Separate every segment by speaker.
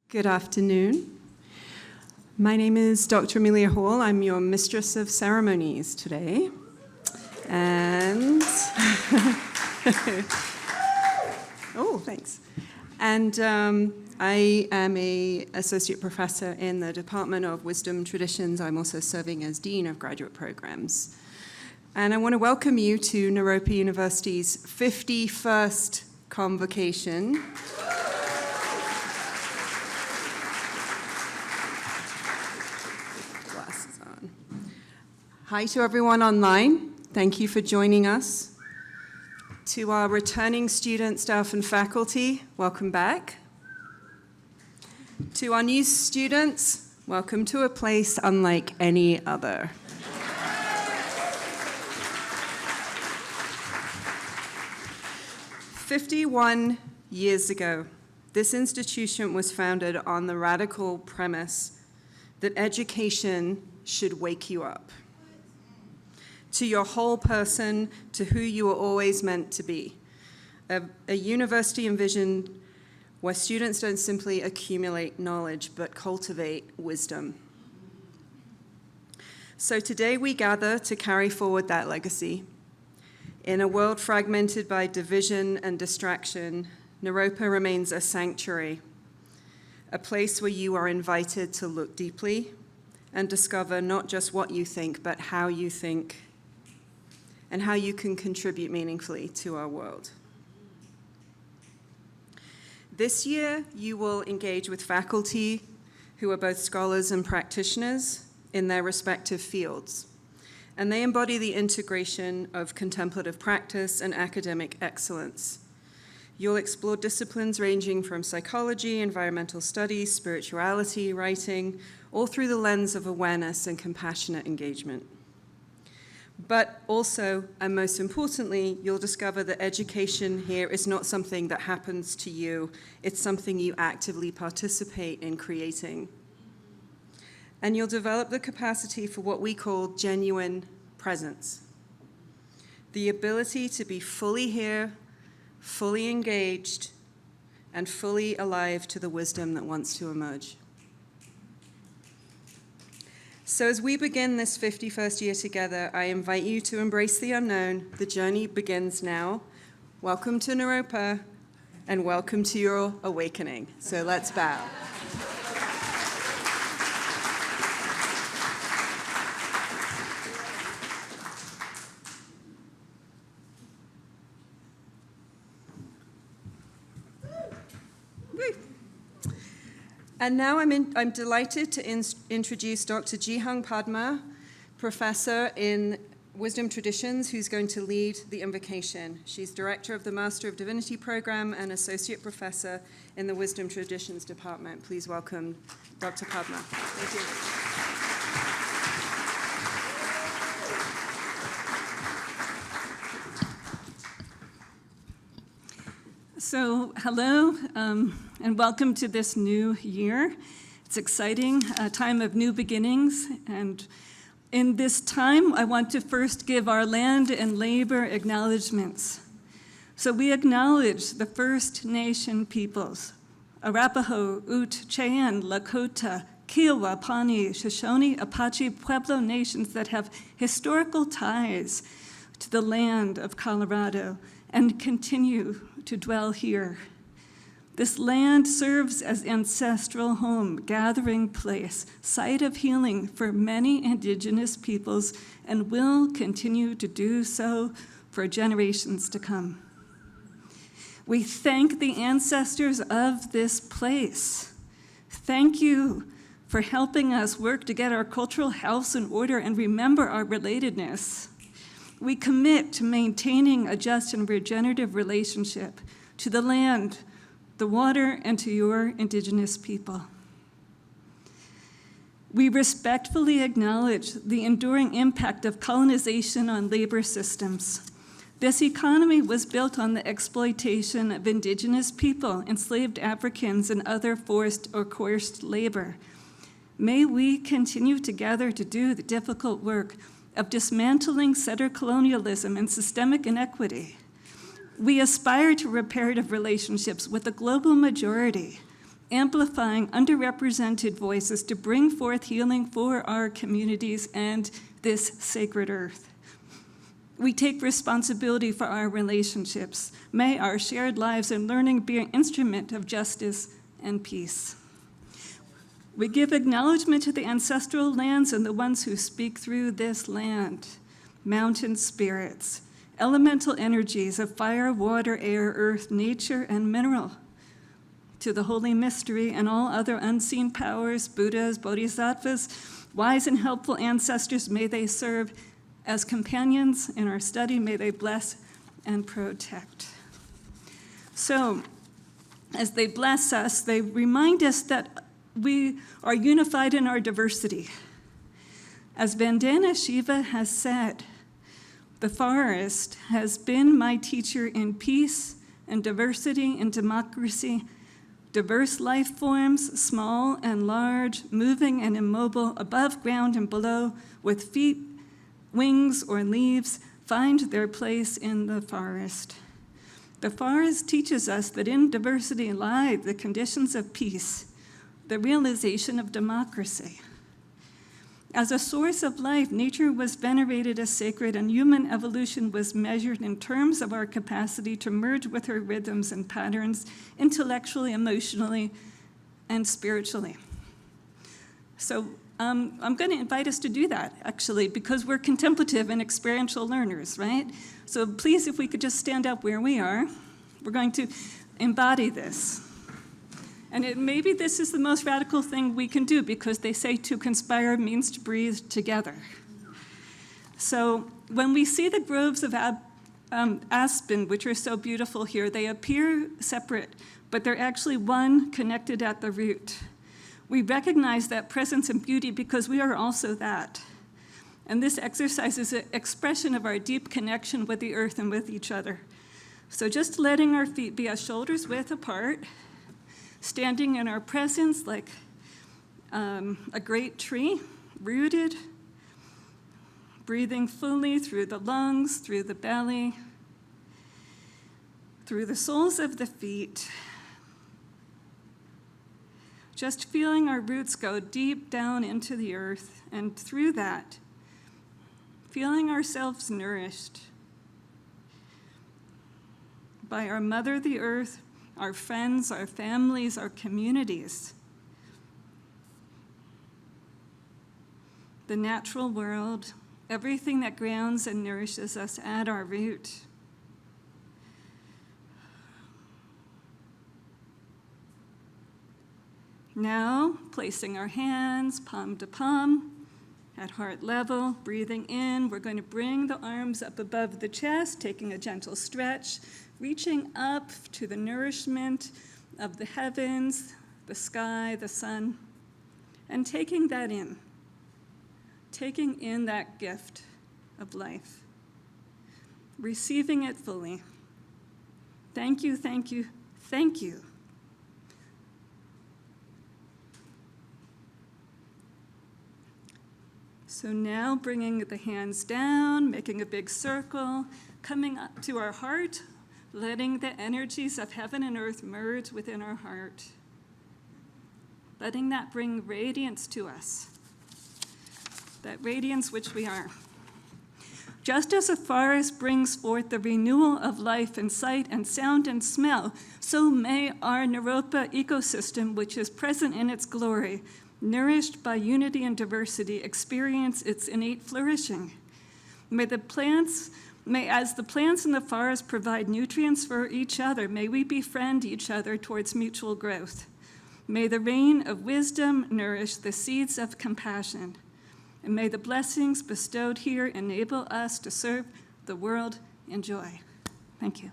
Speaker 1: Good afternoon. My name is Dr. Amelia Hall. I'm your Mistress of Ceremonies today. And oh, thanks. And I am an associate professor in the Department of Wisdom Traditions. I'm also serving as Dean of Graduate Programs. And I want to welcome you to Naropa University's 51st Convocation. Glasses on. Hi to everyone online. Thank you for joining us. To our returning students, staff, and faculty, welcome back. To our new students, welcome to a place unlike any other. "51 years ago, this institution was founded on the radical premise that education should wake you up to your whole person, to who you were always meant to be. A university envisioned where students don't simply accumulate knowledge, but cultivate wisdom. So today we gather to carry forward that legacy. In a world fragmented by division and distraction, Naropa remains a sanctuary, a place where you are invited to look deeply and discover not just what you think, but how you think and how you can contribute meaningfully to our world. This year, you will engage with faculty who are both scholars and practitioners in their respective fields, and they embody the integration of contemplative practice and academic excellence. You'll explore disciplines ranging from psychology, environmental studies, spirituality, writing, all through the lens of awareness and compassionate engagement. But also, and most importantly, you'll discover that education here is not something that happens to you, it's something you actively participate in creating. And you'll develop the capacity for what we call genuine presence. The ability to be fully here, fully engaged, and fully alive to the wisdom that wants to emerge. So as we begin this 51st year together, I invite you to embrace the unknown. The journey begins now. Welcome to Naropa, and welcome to your awakening. So let's bow. And now I'm delighted to introduce Dr. Jihang Padma, professor in Wisdom Traditions, who's going to lead the invocation. She's director of the Master of Divinity program and associate professor in the Wisdom Traditions department. Please welcome Dr. Padma. Thank you.
Speaker 2: So, hello, and welcome to this new year. It's exciting, a time of new beginnings, and in this time, I want to first give our land and labor acknowledgements. So we acknowledge the First Nation peoples, Arapaho, Ute, Cheyenne, Lakota, Kiowa, Pawnee, Shoshone, Apache, Pueblo nations that have historical ties to the land of Colorado and continue to dwell here. This land serves as ancestral home, gathering place, site of healing for many indigenous peoples, and will continue to do so for generations to come. We thank the ancestors of this place. Thank you for helping us work to get our cultural house in order and remember our relatedness. We commit to maintaining a just and regenerative relationship to the land, the water, and to your indigenous people. We respectfully acknowledge the enduring impact of colonization on labor systems. This economy was built on the exploitation of indigenous people, enslaved Africans, and other forced or coerced labor. May we continue together to do the difficult work of dismantling settler colonialism and systemic inequity. We aspire to reparative relationships with the global majority, amplifying underrepresented voices to bring forth healing for our communities and this sacred earth. We take responsibility for our relationships. May our shared lives and learning be an instrument of justice and peace. We give acknowledgement to the ancestral lands and the ones who speak through this land, mountain spirits, elemental energies of fire, water, air, earth, nature, and mineral, to the holy mystery and all other unseen powers, Buddhas, Bodhisattvas, wise and helpful ancestors, may they serve as companions in our study, may they bless and protect. So, as they bless us, they remind us that we are unified in our diversity. As Vandana Shiva has said, the forest has been my teacher in peace and diversity and democracy, diverse life forms, small and large, moving and immobile, above ground and below, with feet, wings, or leaves, find their place in the forest. The forest teaches us that in diversity lie the conditions of peace, the realization of democracy. As a source of life, nature was venerated as sacred, and human evolution was measured in terms of our capacity to merge with her rhythms and patterns intellectually, emotionally, and spiritually. So I'm going to invite us to do that, actually, because we're contemplative and experiential learners, right? So please, if we could just stand up where we are, we're going to embody this. And maybe this is the most radical thing we can do, because they say to conspire means to breathe together. So when we see the groves of aspen, which are so beautiful here, they appear separate, but they're actually one connected at the root. We recognize that presence and beauty because we are also that. And this exercise is an expression of our deep connection with the earth and with each other. So just letting our feet be a shoulders width apart, standing in our presence like a great tree, rooted, breathing fully through the lungs, through the belly, through the soles of the feet. Just feeling our roots go deep down into the earth, and through that, feeling ourselves nourished by our Mother, the Earth, our friends, our families, our communities, the natural world, everything that grounds and nourishes us at our root. Now, placing our hands palm to palm at heart level, breathing in, we're going to bring the arms up above the chest, taking a gentle stretch, reaching up to the nourishment of the heavens, the sky, the sun, and taking that in, taking in that gift of life, receiving it fully. Thank you, thank you, thank you. So now bringing the hands down, making a big circle, coming up to our heart, letting the energies of heaven and earth merge within our heart. Letting that bring radiance to us, that radiance which we are. Just as a forest brings forth the renewal of life and sight and sound and smell, so may our Naropa ecosystem, which is present in its glory, nourished by unity and diversity, experience its innate flourishing. As the plants in the forest provide nutrients for each other, may we befriend each other towards mutual growth. May the rain of wisdom nourish the seeds of compassion. And may the blessings bestowed here enable us to serve the world in joy. Thank you.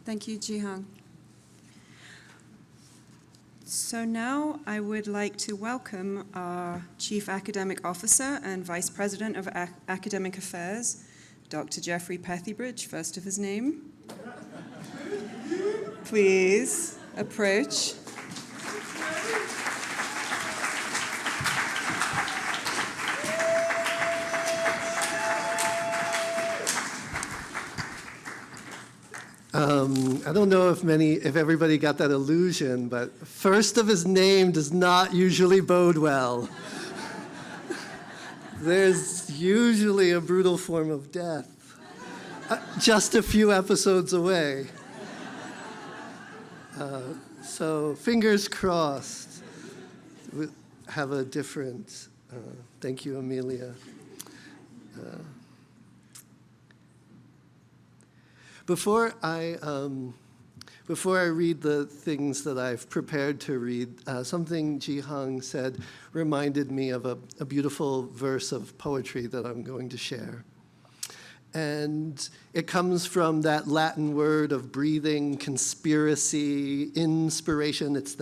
Speaker 1: Thank you, Jihang. So now I would like to welcome our Chief Academic Officer and Vice President of Academic Affairs, Dr. Jeffrey Pethybridge, first of his name. Please approach.
Speaker 3: I don't know if everybody got that illusion, but first of his name does not usually bode well. There's usually a brutal form of death, just a few episodes away. So fingers crossed. We have a different. Thank you, Amelia. Before I read the things that I've prepared to read, something Ji Hang said reminded me of a beautiful verse of poetry that I'm going to share. And it comes from that Latin word of breathing, conspiracy, inspiration. It's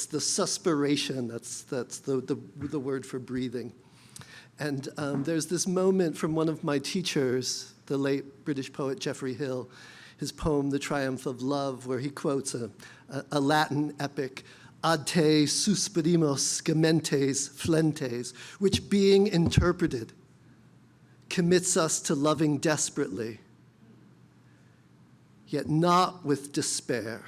Speaker 3: the suspiration. That's the word for breathing. And there's this moment from one of my teachers, the late British poet Geoffrey Hill, his poem, The Triumph of Love, where he quotes a Latin epic, Ad te suspirimos gementes flentes, which being interpreted commits us to loving desperately, yet not with despair.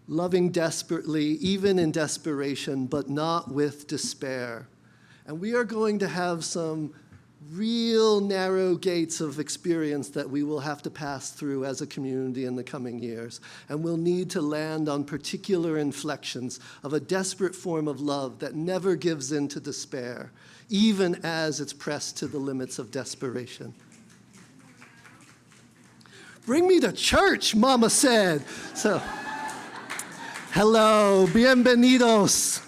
Speaker 3: Loving desperately, even in desperation, but not with despair. And we are going to have some real narrow gates of experience that we will have to pass through as a community in the coming years. And we'll need to land on particular inflections of a desperate form of love that never gives in to despair, even as it's pressed to the limits of desperation. Bring me to church, Mama said. So, hello, bienvenidos.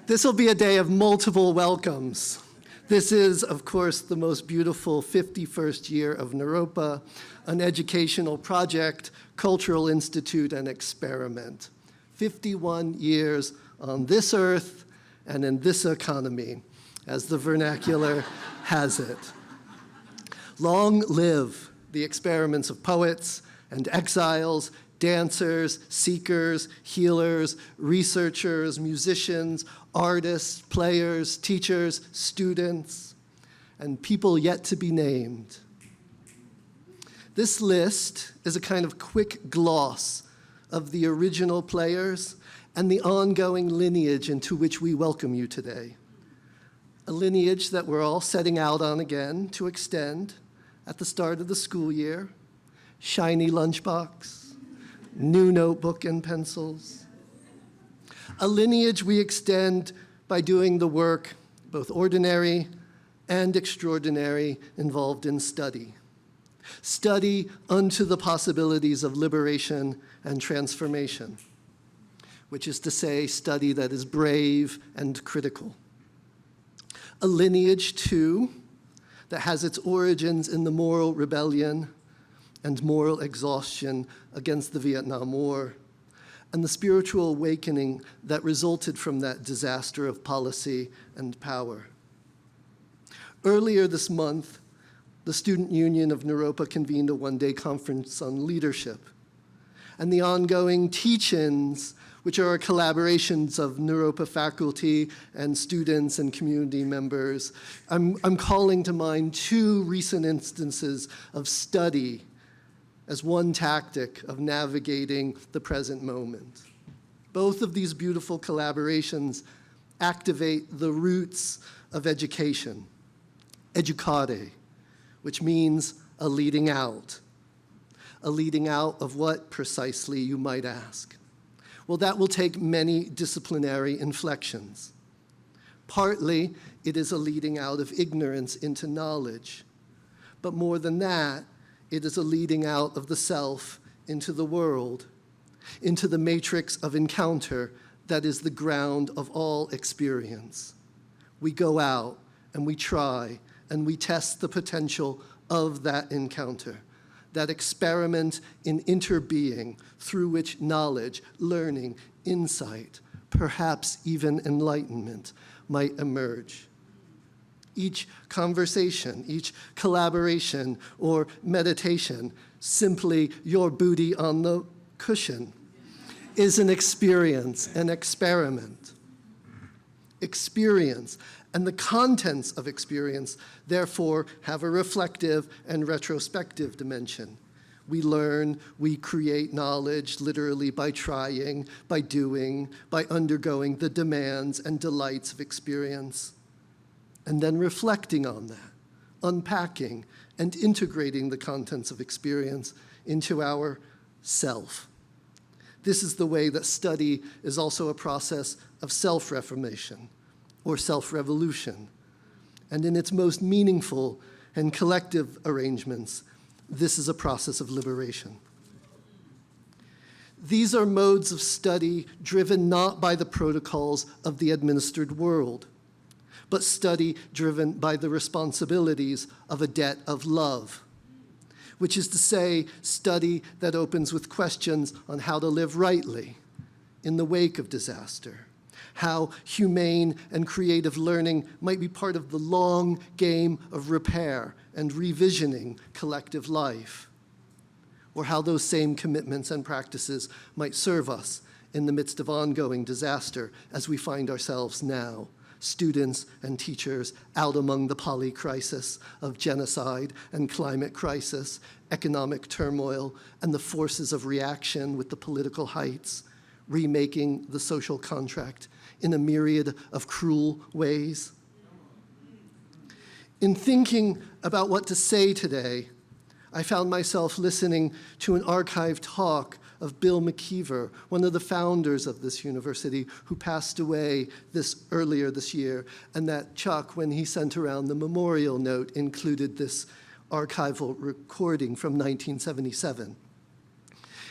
Speaker 3: This will be a day of multiple welcomes. This is, of course, the most beautiful 51st year of Naropa, an educational project, cultural institute, and experiment. 51 years on this earth and in this economy, as the vernacular has it. Long live the experiments of poets and exiles, dancers, seekers, healers, researchers, musicians, artists, players, teachers, students, and people yet to be named. This list is a kind of quick gloss of the original players and the ongoing lineage into which we welcome you today. A lineage that we're all setting out on again to extend at the start of the school year. Shiny lunchbox, new notebook and pencils. A lineage we extend by doing the work, both ordinary and extraordinary, involved in study. Study unto the possibilities of liberation and transformation, which is to say, study that is brave and critical. A lineage, too, that has its origins in the moral rebellion and moral exhaustion against the Vietnam War, and the spiritual awakening that resulted from that disaster of policy and power. Earlier this month, the Student Union of Naropa convened a one-day conference on leadership, and the ongoing teach-ins, which are collaborations of Naropa faculty and students and community members. I'm calling to mind two recent instances of study as one tactic of navigating the present moment. Both of these beautiful collaborations activate the roots of education, educare, which means a leading out. A leading out of what precisely, you might ask? Well, that will take many disciplinary inflections. Partly, it is a leading out of ignorance into knowledge. But more than that, it is a leading out of the self into the world, into the matrix of encounter that is the ground of all experience. We go out and we try and we test the potential of that encounter, that experiment in interbeing through which knowledge, learning, insight, perhaps even enlightenment might emerge. Each conversation, each collaboration or meditation, simply your booty on the cushion, is an experience, an experiment. Experience and the contents of experience, therefore, have a reflective and retrospective dimension, We learn, we create knowledge literally by trying, by doing, by undergoing the demands and delights of experience, and then reflecting on that, unpacking and integrating the contents of experience into our self. This is the way that study is also a process of self-reformation or self-revolution. And in its most meaningful and collective arrangements, this is a process of liberation. These are modes of study driven not by the protocols of the administered world, but study driven by the responsibilities of a debt of love, which is to say, study that opens with questions on how to live rightly in the wake of disaster, how humane and creative learning might be part of the long game of repair and revisioning collective life, or how those same commitments and practices might serve us in the midst of ongoing disaster as we find ourselves now, students and teachers out among the polycrisis of genocide and climate crisis, economic turmoil, and the forces of reaction with the political heights, remaking the social contract in a myriad of cruel ways. In thinking about what to say today, I found myself listening to an archived talk of Bill McKeever, one of the founders of this university, who passed away earlier this year, and that Chuck, when he sent around the memorial note, included this archival recording from 1977,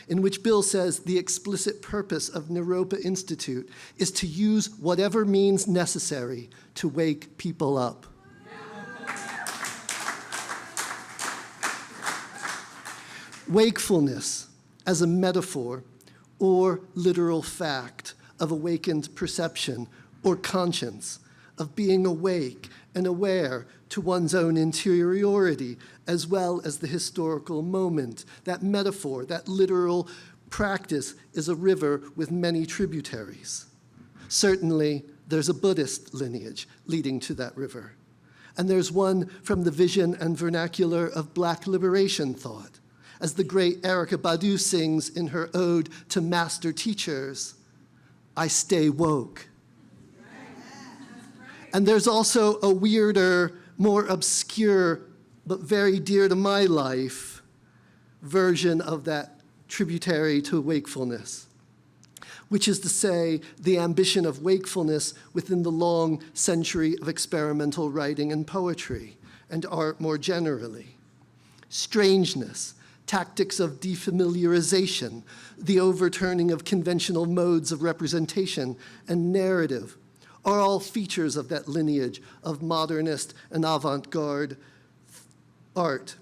Speaker 3: in which Bill says the explicit purpose of Naropa Institute is to use whatever means necessary to wake people up. Wakefulness as a metaphor or literal fact of awakened perception or conscience, of being awake and aware to one's own interiority as well as the historical moment. That metaphor, that literal practice is a river with many tributaries. Certainly, there's a Buddhist lineage leading to that river. And there's one from the vision and vernacular of Black liberation thought. As the great Erykah Badu sings in her ode to master teachers, I stay woke. And there's also a weirder, more obscure, but very dear to my life version of that tributary to wakefulness, which is to say, the ambition of wakefulness within the long century of experimental writing and poetry, and art more generally. Strangeness, tactics of defamiliarization, the overturning of conventional modes of representation and narrative are all features of that lineage of modernist and avant-garde art.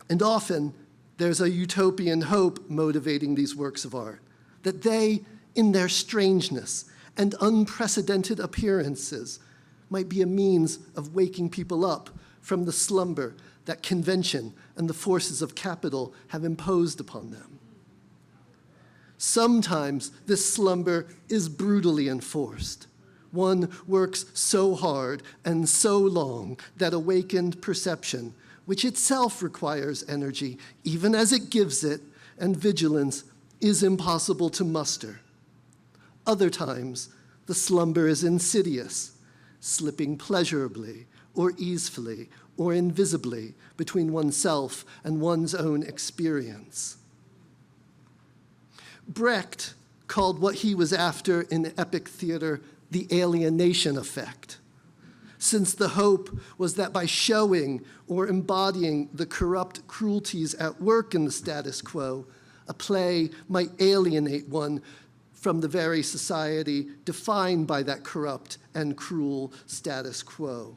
Speaker 3: And often, there's a utopian hope motivating these works of art, that they, in their strangeness and unprecedented appearances, might be a means of waking people up from the slumber that convention and the forces of capital have imposed upon them. Sometimes this slumber is brutally enforced. One works so hard and so long that awakened perception, which itself requires energy, even as it gives it, and vigilance, is impossible to muster. Other times, the slumber is insidious, slipping pleasurably or easefully or invisibly between oneself and one's own experience. Brecht called what he was after in epic theater the alienation effect, since the hope was that by showing or embodying the corrupt cruelties at work in the status quo, a play might alienate one from the very society defined by that corrupt and cruel status quo.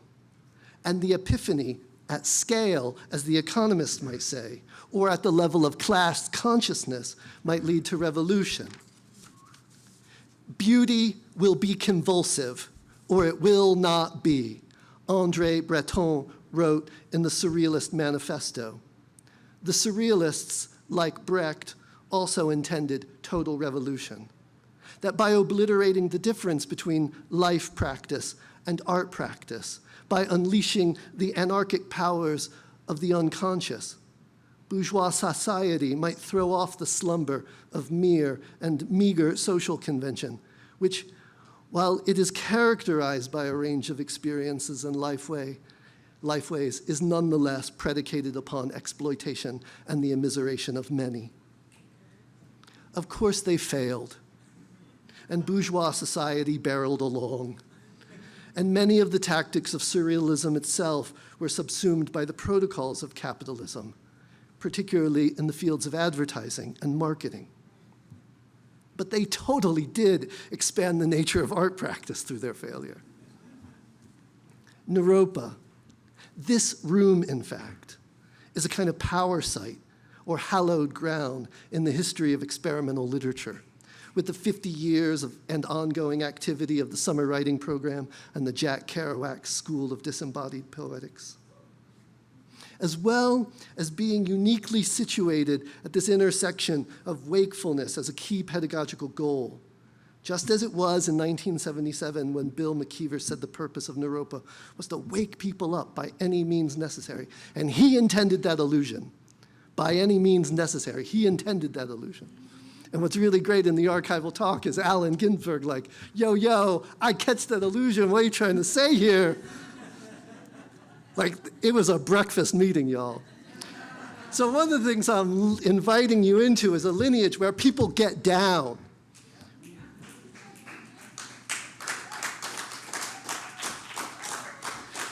Speaker 3: And the epiphany at scale, as the economists might say, or at the level of class consciousness, might lead to revolution. Beauty will be convulsive, or it will not be, André Breton wrote in the Surrealist Manifesto. The Surrealists, like Brecht, also intended total revolution. That by obliterating the difference between life practice and art practice, by unleashing the anarchic powers of the unconscious, bourgeois society might throw off the slumber of mere and meager social convention, which, while it is characterized by a range of experiences and lifeways, is nonetheless predicated upon exploitation and the immiseration of many. Of course they failed, and bourgeois society barreled along, and many of the tactics of surrealism itself were subsumed by the protocols of capitalism, particularly in the fields of advertising and marketing. But they totally did expand the nature of art practice through their failure. Naropa, this room, in fact, is a kind of power site or hallowed ground in the history of experimental literature, with the 50 years and ongoing activity of the Summer Writing Program and the Jack Kerouac School of Disembodied Poetics. As well as being uniquely situated at this intersection of wakefulness as a key pedagogical goal, just as it was in 1977 when Bill McKeever said the purpose of Naropa was to wake people up by any means necessary. And he intended that illusion. By any means necessary, he intended that illusion. And what's really great in the archival talk is Allen Ginsberg like, yo, I catch that illusion, what are you trying to say here? Like, it was a breakfast meeting, y'all. So one of the things I'm inviting you into is a lineage where people get down.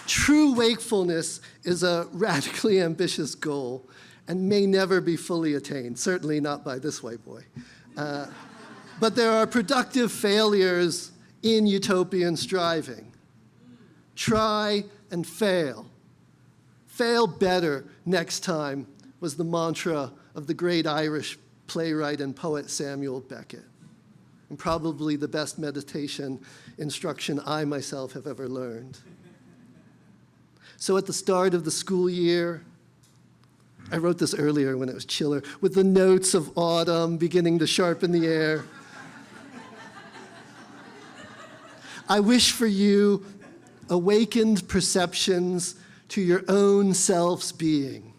Speaker 3: True wakefulness is a radically ambitious goal and may never be fully attained, certainly not by this white boy. But there are productive failures in utopian striving. Try and fail. Fail better next time was the mantra of the great Irish playwright and poet Samuel Beckett, and probably the best meditation instruction I myself have ever learned. So at the start of the school year, I wrote this earlier when it was chiller, with the notes of autumn beginning to sharpen the air. I wish for you awakened perceptions to your own self's being,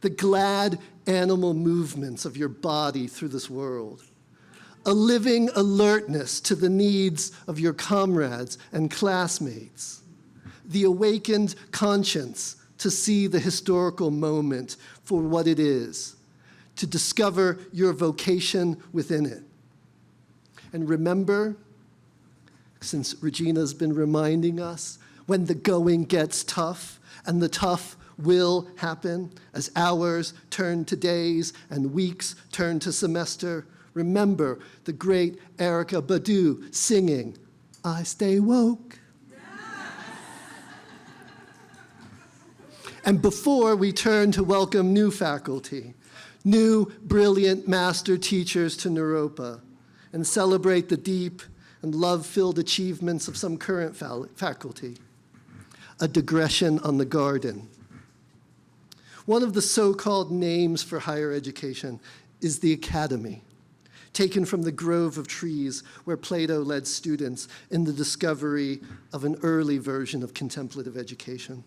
Speaker 3: the glad animal movements of your body through this world, a living alertness to the needs of your comrades and classmates, the awakened conscience to see the historical moment for what it is, to discover your vocation within it. And remember, since Regina's been reminding us, when the going gets tough, and the tough will happen as hours turn to days and weeks turn to semester, remember the great Erykah Badu singing, "I Stay Woke." And before we turn to welcome new faculty, new brilliant master teachers to Naropa, and celebrate the deep and love-filled achievements of some current faculty, a digression on the garden. One of the so-called names for higher education is the academy, taken from the grove of trees where Plato led students in the discovery of an early version of contemplative education.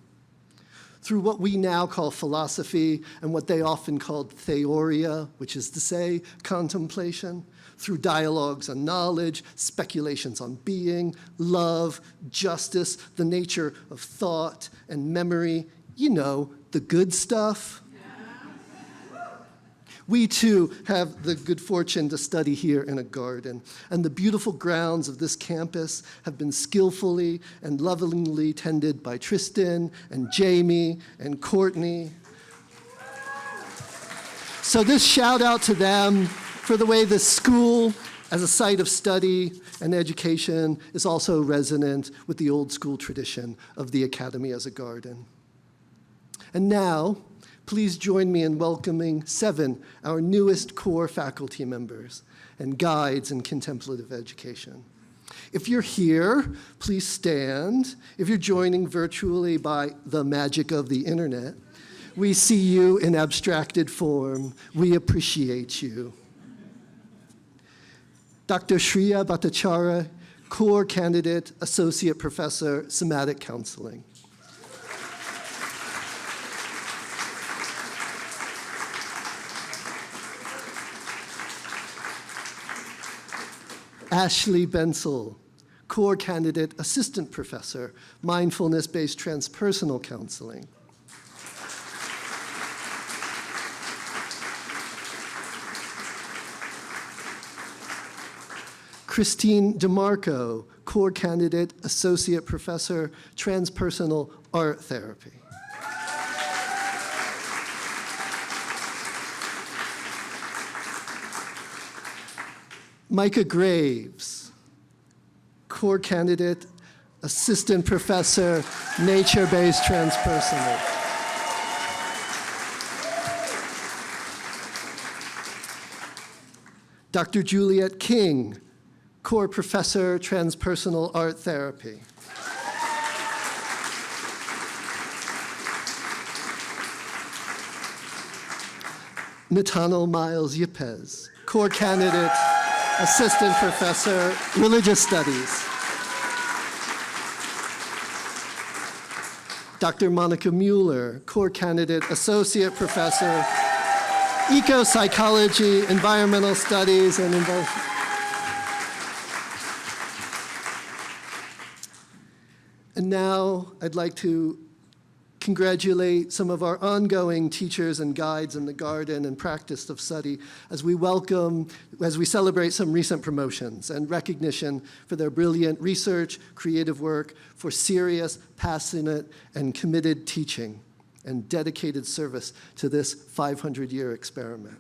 Speaker 3: Through what we now call philosophy and what they often called theoria, which is to say contemplation, through dialogues on knowledge, speculations on being, love, justice, the nature of thought and memory, you know, the good stuff. We too have the good fortune to study here in a garden, and the beautiful grounds of this campus have been skillfully and lovingly tended by Tristan and Jamie and Courtney. So this shout out to them for the way this school, as a site of study and education, is also resonant with the old school tradition of the academy as a garden. And now, please join me in welcoming 7, our newest core faculty members and guides in contemplative education. If you're here, please stand. If you're joining virtually by the magic of the internet, we see you in abstracted form. We appreciate you. Dr. Shreya Bhattacharya, core candidate, associate professor, somatic counseling. Ashley Bensel, core candidate, assistant professor, mindfulness-based transpersonal counseling. Christine DeMarco, core candidate, associate professor, transpersonal art therapy. Micah Graves, core candidate, assistant professor, nature-based transpersonal. Dr. Juliet King, core professor, transpersonal art therapy. Nathaniel Miles Yepes, core candidate, assistant professor, religious studies. Dr. Monica Mueller, core candidate, associate professor, eco-psychology, environmental studies, and And now I'd like to congratulate some of our ongoing teachers and guides in the garden and practice of study as we celebrate some recent promotions and recognition for their brilliant research, creative work, for serious, passionate, and committed teaching and dedicated service to this 500-year experiment.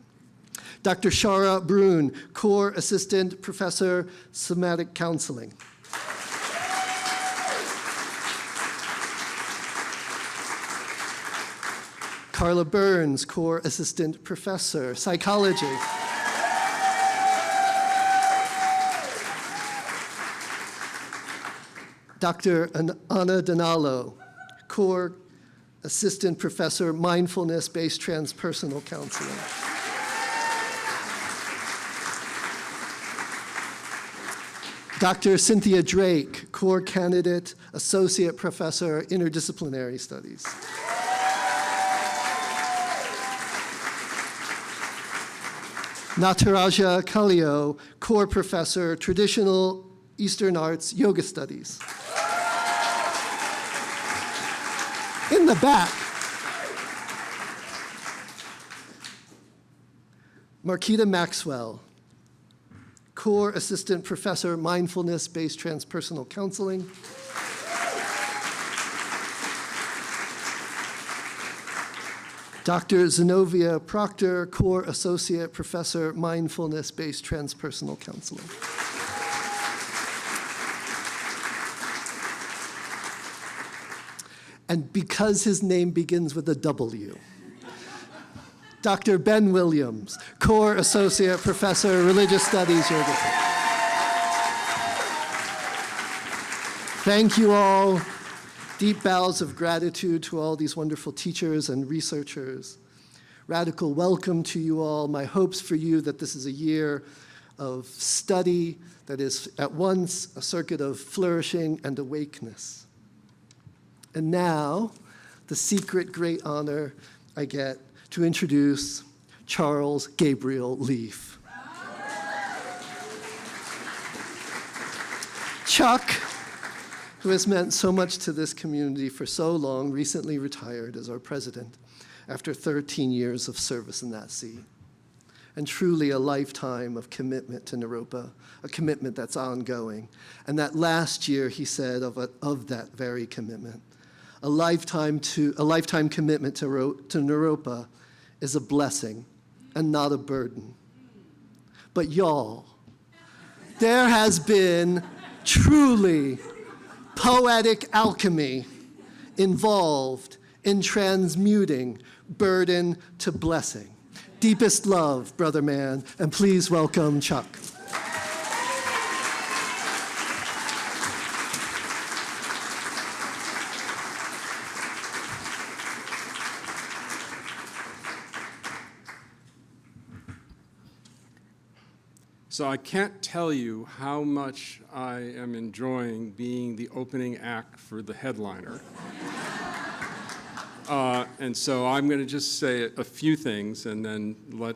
Speaker 3: Dr. Shara Brun, core assistant professor, somatic counseling. Carla Burns, core assistant professor, psychology. Dr. Anna Donalo, core assistant professor, mindfulness-based transpersonal counseling. Dr. Cynthia Drake, core candidate, associate professor, interdisciplinary studies. Nataraja Kallio, core professor, traditional Eastern arts, yoga studies. In the back, Marquita Maxwell, core assistant professor, mindfulness-based transpersonal counseling. Dr. Zenobia Proctor, core associate professor, mindfulness-based transpersonal counseling. And because his name begins with a W, Dr. Ben Williams, core associate professor, religious studies, yoga. Thank you all. Deep bows of gratitude to all these wonderful teachers and researchers. Radical welcome to you all. My hopes for you that this is a year of study that is at once a circuit of flourishing and awakeness. And now, the secret great honor I get to introduce Charles Gabriel Leaf. Chuck, who has meant so much to this community for so long, recently retired as our president after 13 years of service in that seat. And truly a lifetime of commitment to Naropa, a commitment that's ongoing. And that last year, he said of that very commitment, a lifetime commitment to Naropa is a blessing and not a burden. But y'all, there has been truly poetic alchemy involved in transmuting burden to blessing. Deepest love, brother man, and please welcome Chuck.
Speaker 4: So I can't tell you how much I am enjoying being the opening act for the headliner. And so I'm going to just say a few things and then let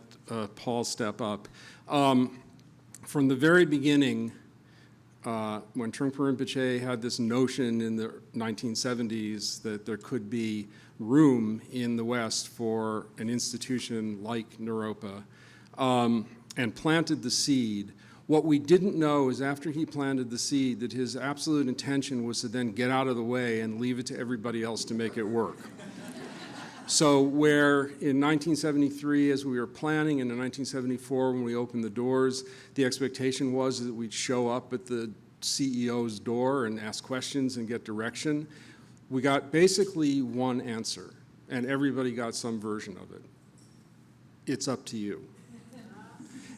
Speaker 4: Paul step up. From the very beginning, when Trungpa Rinpoche had this notion in the 1970s that there could be room in the West for an institution like Naropa, and planted the seed. What we didn't know is after he planted the seed that his absolute intention was to then get out of the way and leave it to everybody else to make it work. So where in 1973, as we were planning, and in 1974 when we opened the doors, the expectation was that we'd show up at the CEO's door and ask questions and get direction, we got basically one answer, and everybody got some version of it. It's up to you.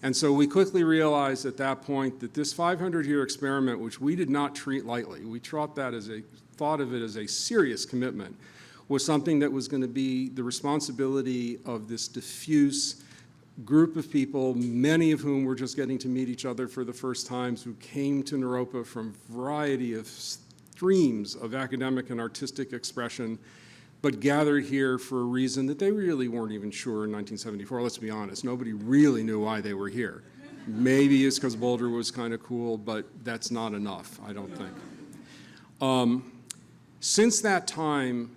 Speaker 4: And so we quickly realized at that point that this 500-year experiment, which we did not treat lightly, we thought of it as a serious commitment, was something that was going to be the responsibility of this diffuse group of people, many of whom were just getting to meet each other for the first times, who came to Naropa from a variety of streams of academic and artistic expression, but gathered here for a reason that they really weren't even sure in 1974. Let's be honest, nobody really knew why they were here. Maybe it's because Boulder was kind of cool, but that's not enough, I don't think. Since that time,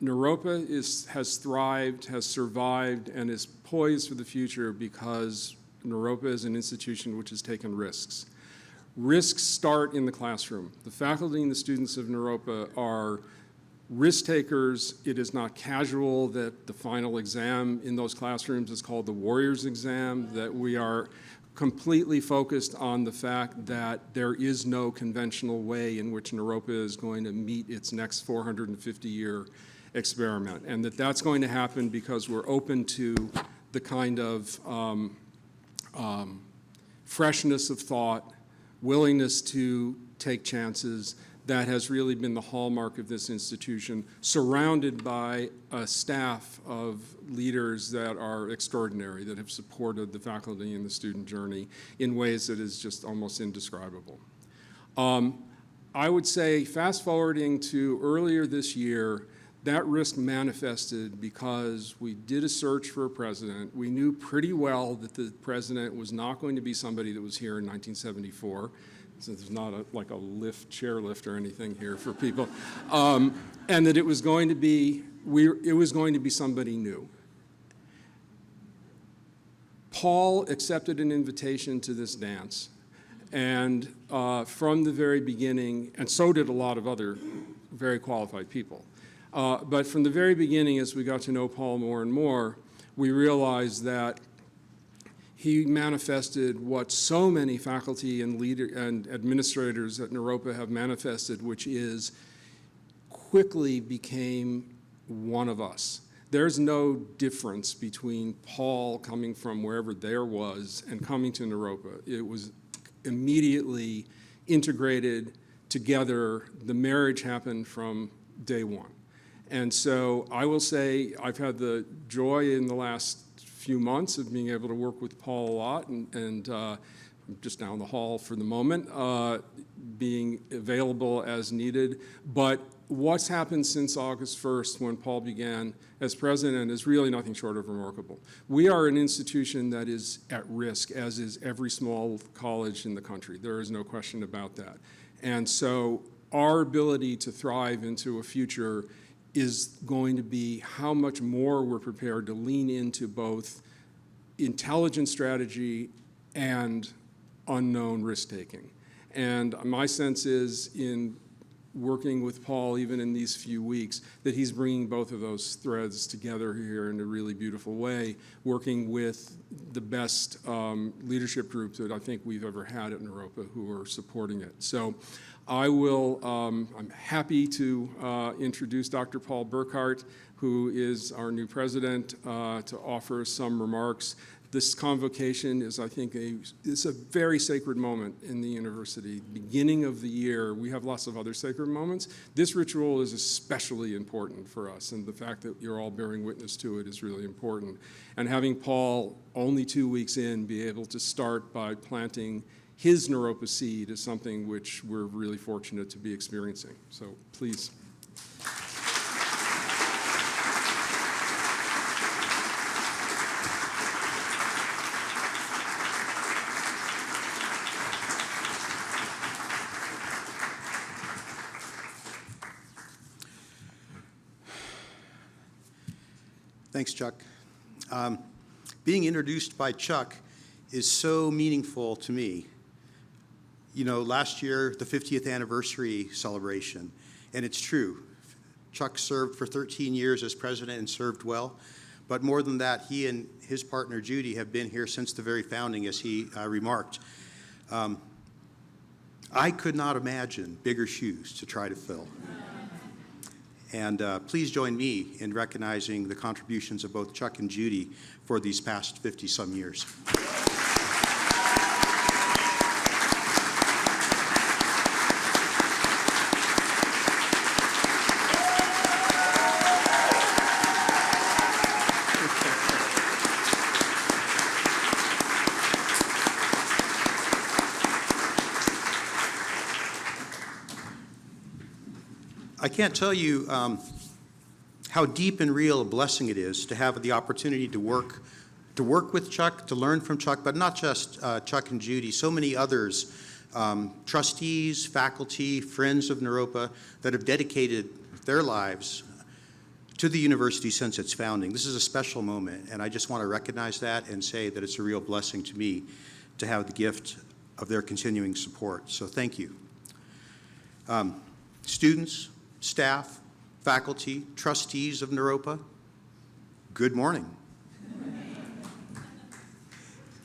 Speaker 4: Naropa has thrived, has survived, and is poised for the future because Naropa is an institution which has taken risks. Risks start in the classroom. The faculty and the students of Naropa are risk takers. It is not casual that the final exam in those classrooms is called the Warriors exam, that we are completely focused on the fact that there is no conventional way in which Naropa is going to meet its next 450-year experiment, and that's going to happen because we're open to the kind of freshness of thought, willingness to take chances that has really been the hallmark of this institution, surrounded by a staff of leaders that are extraordinary, that have supported the faculty and the student journey in ways that is just almost indescribable. I would say, fast forwarding to earlier this year, that risk manifested because we did a search for a president. We knew pretty well that the president was not going to be somebody that was here in 1974, so there's not like a chair lift or anything here for people, and that it was going to be somebody new. Paul accepted an invitation to this dance, and from the very beginning, and so did a lot of other very qualified people. But from the very beginning, as we got to know Paul more and more, we realized that he manifested what so many faculty and administrators at Naropa have manifested, which is quickly became one of us. There's no difference between Paul coming from wherever there was and coming to Naropa. It was immediately integrated together. The marriage happened from day one. And so I will say I've had the joy in the last few months of being able to work with Paul a lot, and I'm just down the hall for the moment, being available as needed. But what's happened since August 1st, when Paul began as president, is really nothing short of remarkable. We are an institution that is at risk, as is every small college in the country. There is no question about that. And so our ability to thrive into a future is going to be how much more we're prepared to lean into both intelligent strategy and unknown risk-taking. And my sense is, in working with Paul, even in these few weeks, that he's bringing both of those threads together here in a really beautiful way, working with the best leadership group that I think we've ever had at Naropa who are supporting it. So I'm happy to introduce Dr. Paul Burkhart, who is our new president, to offer some remarks. This convocation is, I think, it's a very sacred moment in the university. Beginning of the year, we have lots of other sacred moments. This ritual is especially important for us, and the fact that you're all bearing witness to it is really important. And having Paul, only 2 weeks in, be able to start by planting his Naropa seed is something which we're really fortunate to be experiencing. So please.
Speaker 5: Thanks, Chuck. Being introduced by Chuck is so meaningful to me. You know, last year, the 50th anniversary celebration, and it's true. Chuck served for 13 years as president and served well. But more than that, he and his partner, Judy, have been here since the very founding, as he remarked. I could not imagine bigger shoes to try to fill. And please join me in recognizing the contributions of both Chuck and Judy for these past 50-some years. I can't tell you how deep and real a blessing it is to have the opportunity to work with Chuck, to learn from Chuck, but not just Chuck and Judy, so many others, trustees, faculty, friends of Naropa that have dedicated their lives to the university since its founding. This is a special moment, and I just want to recognize that and say that it's a real blessing to me to have the gift of their continuing support. So thank you. Students, staff, faculty, trustees of Naropa, good morning.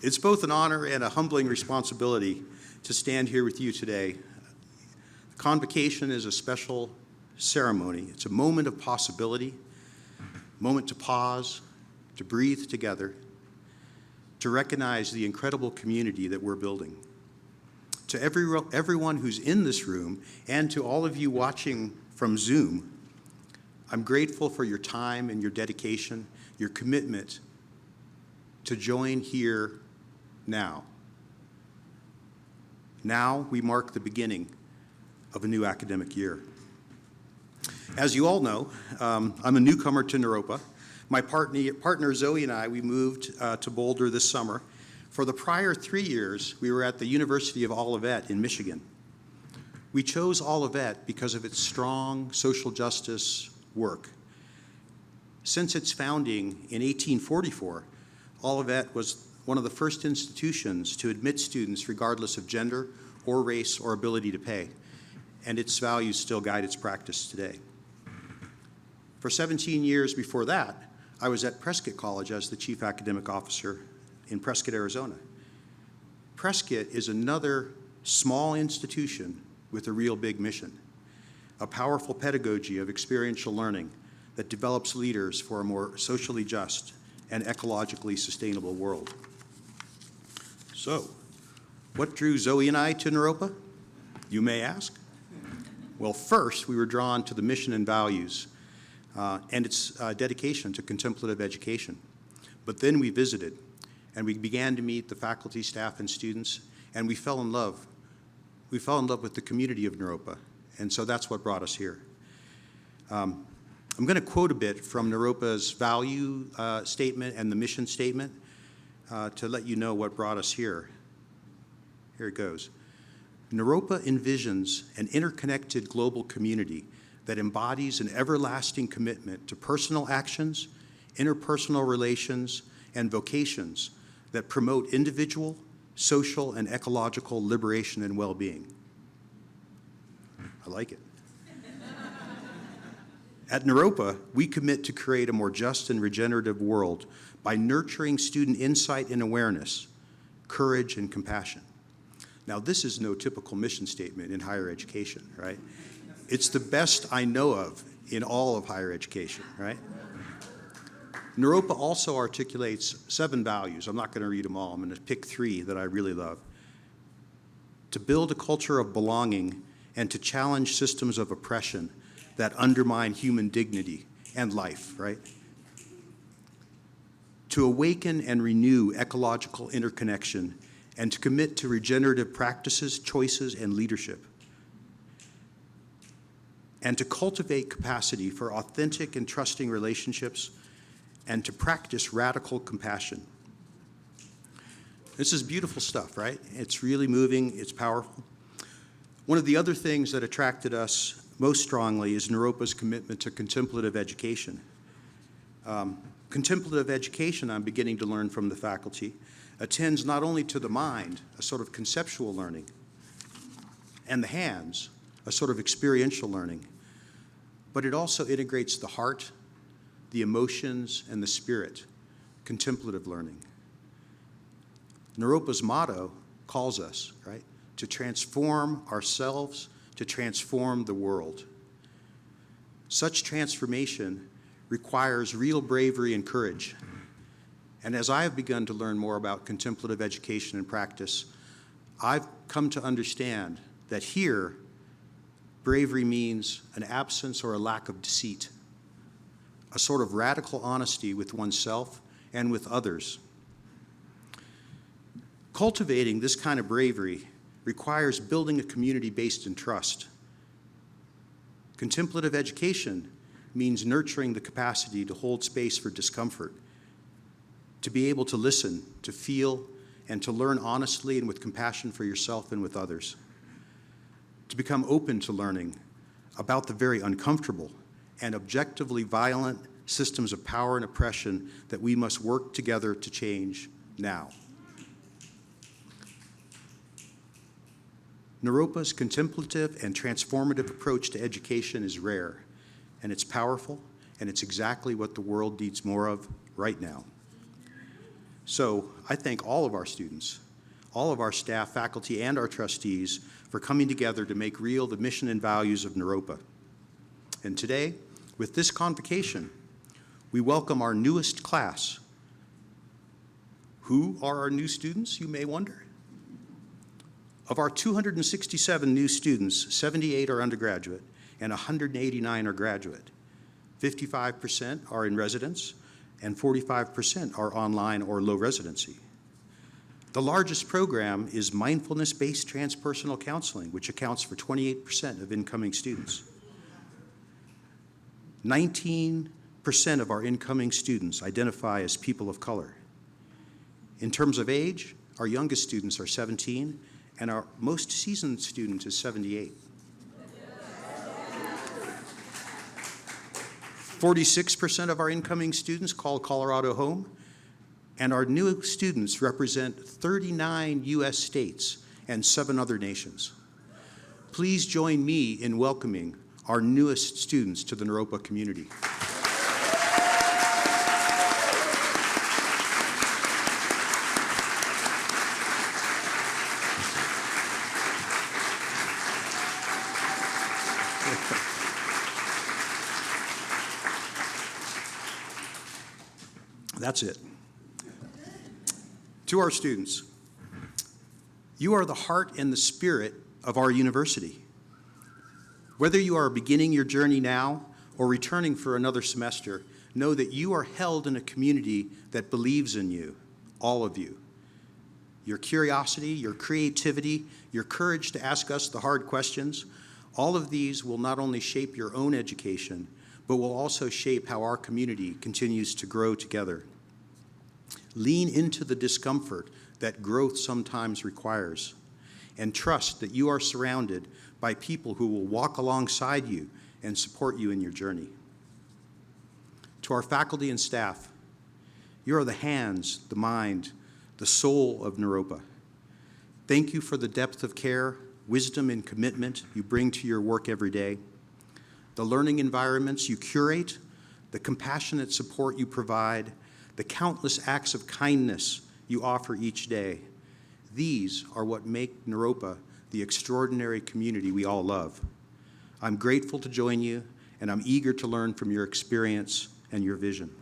Speaker 5: It's both an honor and a humbling responsibility to stand here with you today. Convocation is a special ceremony. It's a moment of possibility, a moment to pause, to breathe together, to recognize the incredible community that we're building. To everyone who's in this room and to all of you watching from Zoom, I'm grateful for your time and your dedication, your commitment to join here now. Now we mark the beginning of a new academic year. As you all know, I'm a newcomer to Naropa. My partner Zoe and I, we moved to Boulder this summer. For the prior 3 years, we were at the University of Olivet in Michigan. We chose Olivet because of its strong social justice work. Since its founding in 1844, Olivet was one of the first institutions to admit students regardless of gender or race or ability to pay, and its values still guide its practice today. For 17 years before that, I was at Prescott College as the chief academic officer in Prescott, Arizona. Prescott is another small institution with a real big mission, a powerful pedagogy of experiential learning that develops leaders for a more socially just and ecologically sustainable world. So, what drew Zoe and I to Naropa, you may ask? Well, first, we were drawn to the mission and values and its dedication to contemplative education. But then we visited, and we began to meet the faculty, staff, and students, and we fell in love. We fell in love with the community of Naropa, and so that's what brought us here. I'm going to quote a bit from Naropa's value statement and the mission statement to let you know what brought us here. Here it goes. Naropa envisions an interconnected global community that embodies an everlasting commitment to personal actions, interpersonal relations, and vocations that promote individual, social, and ecological liberation and well-being. I like it. At Naropa, we commit to create a more just and regenerative world by nurturing student insight and awareness, courage and compassion. Now, this is no typical mission statement in higher education, right? It's the best I know of in all of higher education, right? Naropa also articulates 7 values. I'm not going to read them all. I'm going to pick 3 that I really love. To build a culture of belonging and to challenge systems of oppression that undermine human dignity and life, right? To awaken and renew ecological interconnection and to commit to regenerative practices, choices, and leadership. And to cultivate capacity for authentic and trusting relationships and to practice radical compassion. This is beautiful stuff, right? It's really moving, it's powerful. One of the other things that attracted us most strongly is Naropa's commitment to contemplative education. Contemplative education, I'm beginning to learn from the faculty, attends not only to the mind, a sort of conceptual learning, and the hands, a sort of experiential learning, but it also integrates the heart, the emotions, and the spirit, contemplative learning. Naropa's motto calls us, right, to transform ourselves, to transform the world. Such transformation requires real bravery and courage. And as I have begun to learn more about contemplative education and practice, I've come to understand that here, bravery means an absence or a lack of deceit, a sort of radical honesty with oneself and with others. Cultivating this kind of bravery requires building a community based in trust. Contemplative education means nurturing the capacity to hold space for discomfort, to be able to listen, to feel, and to learn honestly and with compassion for yourself and with others. To become open to learning about the very uncomfortable and objectively violent systems of power and oppression that we must work together to change now. Naropa's contemplative and transformative approach to education is rare, and it's powerful, and it's exactly what the world needs more of right now. So I thank all of our students, all of our staff, faculty, and our trustees for coming together to make real the mission and values of Naropa. And today, with this convocation, we welcome our newest class. Who are our new students, you may wonder? Of our 267 new students, 78 are undergraduate and 189 are graduate. 55% are in residence and 45% are online or low residency. The largest program is mindfulness-based transpersonal counseling, which accounts for 28% of incoming students. 19% of our incoming students identify as people of color. In terms of age, our youngest students are 17, and our most seasoned student is 78. 46% of our incoming students call Colorado home, and our new students represent 39 U.S. states and 7 other nations. Please join me in welcoming our newest students to the Naropa community. That's it. To our students, you are the heart and the spirit of our university. Whether you are beginning your journey now or returning for another semester, know that you are held in a community that believes in you, all of you. Your curiosity, your creativity, your courage to ask us the hard questions, all of these will not only shape your own education, but will also shape how our community continues to grow together. Lean into the discomfort that growth sometimes requires, and trust that you are surrounded by people who will walk alongside you and support you in your journey. To our faculty and staff, you are the hands, the mind, the soul of Naropa. Thank you for the depth of care, wisdom, and commitment you bring to your work every day, the learning environments you curate, the compassionate support you provide, the countless acts of kindness you offer each day. These are what make Naropa the extraordinary community we all love. I'm grateful to join you, and I'm eager to learn from your experience and your vision.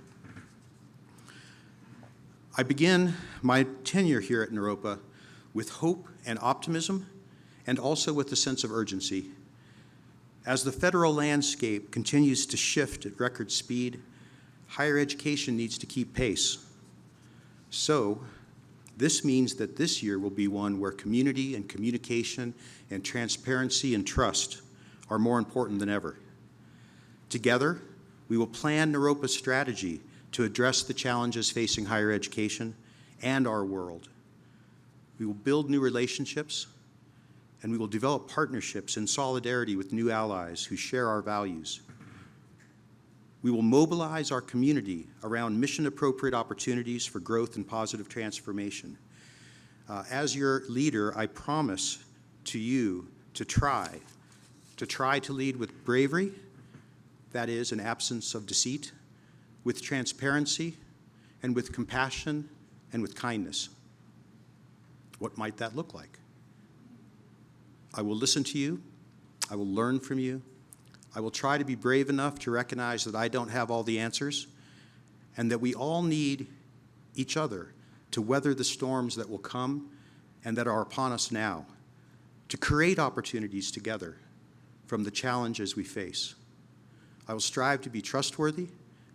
Speaker 5: I begin my tenure here at Naropa with hope and optimism, and also with a sense of urgency. As the federal landscape continues to shift at record speed, higher education needs to keep pace. So, this means that this year will be one where community and communication and transparency and trust are more important than ever. Together, we will plan Naropa's strategy to address the challenges facing higher education and our world. We will build new relationships, and we will develop partnerships in solidarity with new allies who share our values. We will mobilize our community around mission-appropriate opportunities for growth and positive transformation. As your leader, I promise to you to try to lead with bravery, that is, an absence of deceit, with transparency, and with compassion, and with kindness. What might that look like? I will listen to you. I will learn from you. I will try to be brave enough to recognize that I don't have all the answers, and that we all need each other to weather the storms that will come and that are upon us now, to create opportunities together from the challenges we face. I will strive to be trustworthy,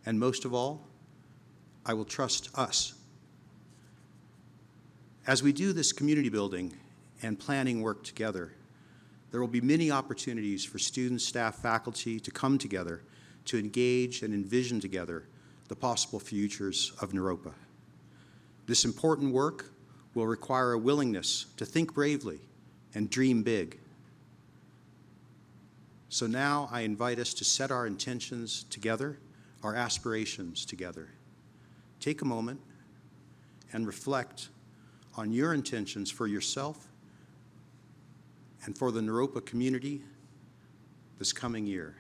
Speaker 5: and most of all, I will trust us. As we do this community building and planning work together, there will be many opportunities for students, staff, faculty to come together to engage and envision together the possible futures of Naropa. This important work will require a willingness to think bravely and dream big. So now I invite us to set our intentions together, our aspirations together. Take a moment and reflect on your intentions for yourself and for the Naropa community this coming year.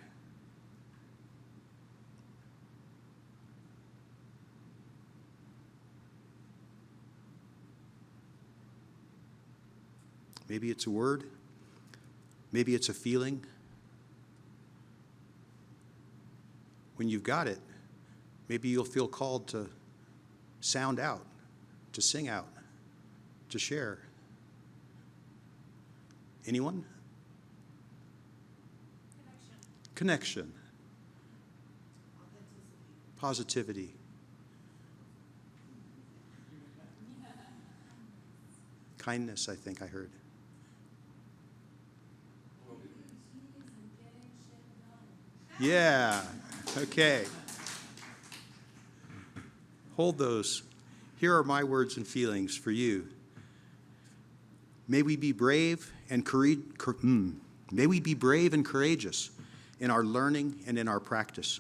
Speaker 5: Maybe it's a word, maybe it's a feeling. When you've got it, maybe you'll feel called to sound out, to sing out, to share. Anyone? Connection. Positivity. Kindness, I think I heard. Yeah, okay. Hold those. Here are my words and feelings for you. May we be brave and courageous in our learning and in our practice.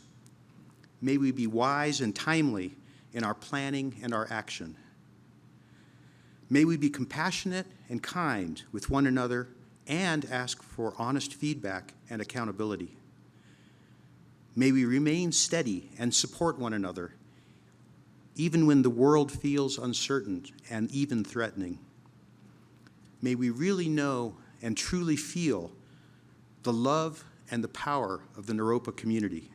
Speaker 5: May we be wise and timely in our planning and our action. May we be compassionate and kind with one another and ask for honest feedback and accountability. May we remain steady and support one another, even when the world feels uncertain and even threatening. May we really know and truly feel the love and the power of the Naropa community.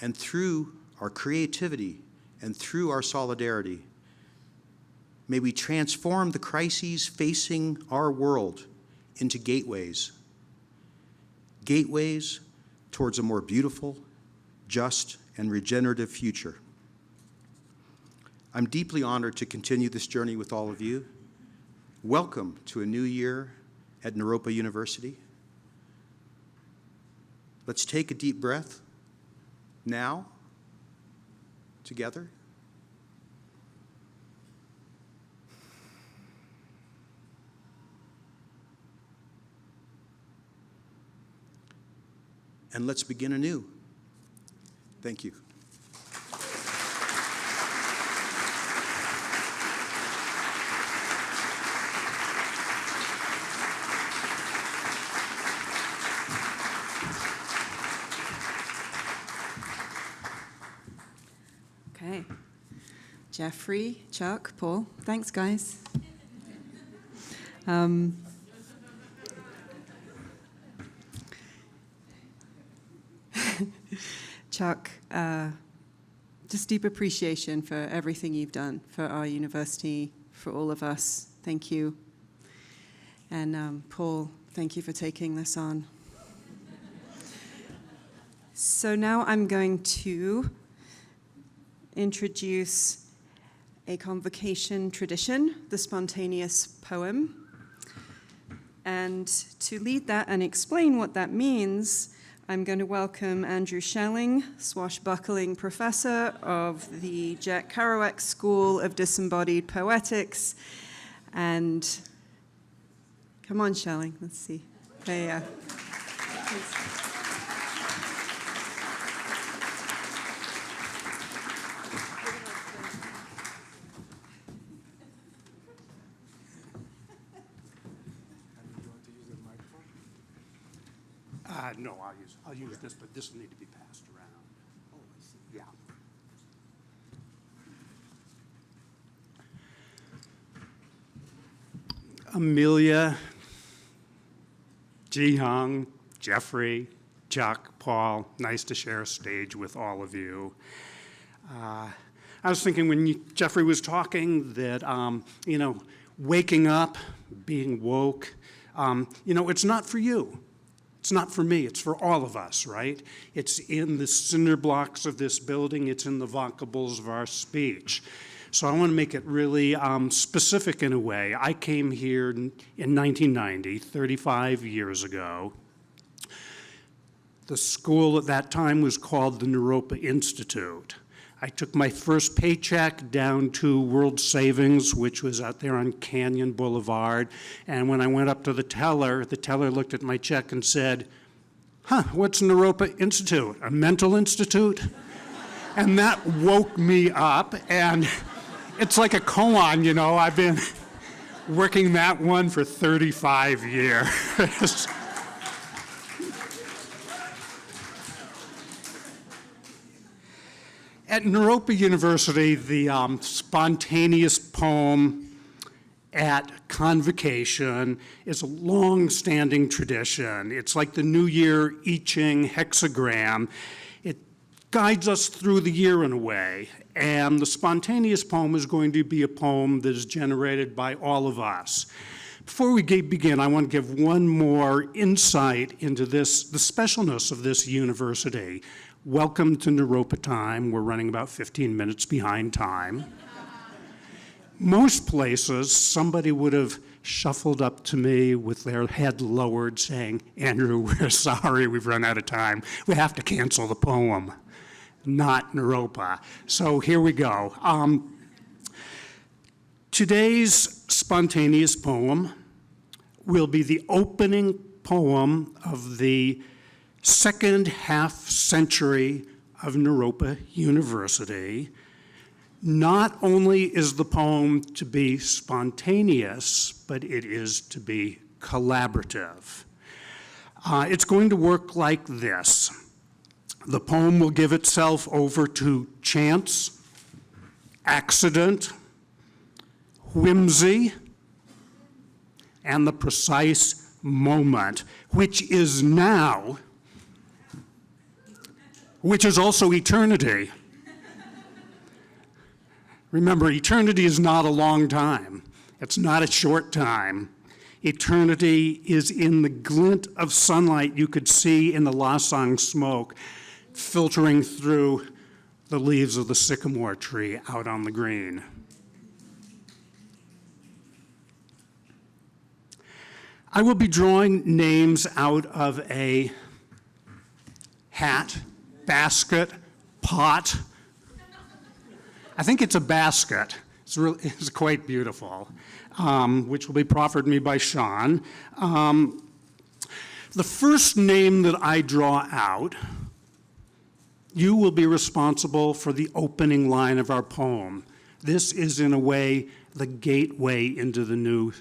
Speaker 5: And through our creativity and through our solidarity, may we transform the crises facing our world into gateways towards a more beautiful, just, and regenerative future. I'm deeply honored to continue this journey with all of you. Welcome to a new year at Naropa University. Let's take a deep breath now, together. And let's begin anew. Thank you.
Speaker 1: Okay. Jeffrey, Chuck, Paul, thanks, guys. Chuck, just deep appreciation for everything you've done for our university, for all of us. Thank you. And Paul, thank you for taking this on. So now I'm going to introduce a Convocation tradition, the spontaneous poem. And to lead that and explain what that means, I'm going to welcome Andrew Schelling, swashbuckling professor of the Jack Kerouac School of Disembodied Poetics. And come on, Schelling, let's see. There you are.
Speaker 6: No, I'll use this, but this will need to be passed around. Oh, I see. Yeah. Amelia, Ji-Hung, Jeffrey, Chuck, Paul, nice to share a stage with all of you. I was thinking when Jeffrey was talking that, waking up, being woke, it's not for you. It's not for me, it's for all of us, right? It's in the cinder blocks of this building, it's in the vocables of our speech. So I want to make it really specific in a way. I came here in 1990, 35 years ago. The school at that time was called the Naropa Institute. I took my first paycheck down to World Savings, which was out there on Canyon Boulevard, and when I went up to the teller looked at my check and said, what's Naropa Institute? A mental institute? And that woke me up, and it's like a koan, I've been working that one for 35 years. At Naropa University, the spontaneous poem at Convocation is a long-standing tradition. It's like the New Year I Ching hexagram. It guides us through the year in a way, and the spontaneous poem is going to be a poem that is generated by all of us. Before we begin, I want to give one more insight into the specialness of this university. Welcome to Naropa time. We're running about 15 minutes behind time. Most places, somebody would have shuffled up to me with their head lowered saying, Andrew, we're sorry, we've run out of time. We have to cancel the poem. Not Naropa. So here we go. Today's spontaneous poem will be the opening poem of the second half century of Naropa University. Not only is the poem to be spontaneous, but it is to be collaborative. It's going to work like this. The poem will give itself over to chance, accident, whimsy, and the precise moment, which is now, which is also eternity. Remember, eternity is not a long time. It's not a short time. Eternity is in the glint of sunlight you could see in the Lasang smoke filtering through the leaves of the sycamore tree out on the green. I will be drawing names out of a hat, basket, pot. I think it's a basket. It's quite beautiful, which will be proffered me by Sean. The first name that I draw out, you will be responsible for the opening line of our poem. This is, in a way, the gateway into the new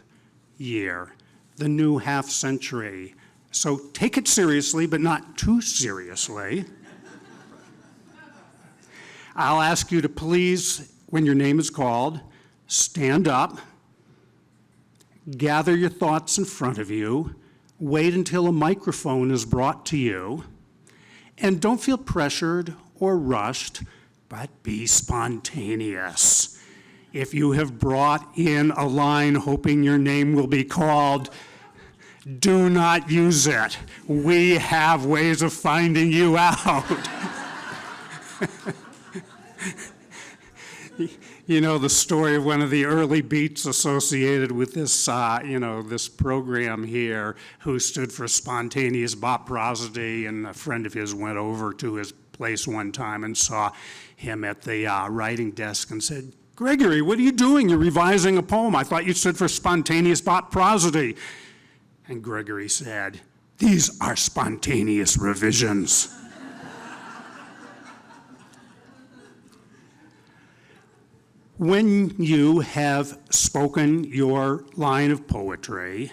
Speaker 6: year, the new half century. So take it seriously, but not too seriously. I'll ask you to please, when your name is called, stand up, gather your thoughts in front of you, wait until a microphone is brought to you, and don't feel pressured or rushed, but be spontaneous. If you have brought in a line hoping your name will be called, do not use it. We have ways of finding you out. You know the story of one of the early beats associated with this, this program here, who stood for spontaneous bop prosody, and a friend of his went over to his place one time and saw him at the writing desk and said, "Gregory, what are you doing? You're revising a poem. I thought you stood for spontaneous bop prosody." And Gregory said, "These are spontaneous revisions." When you have spoken your line of poetry,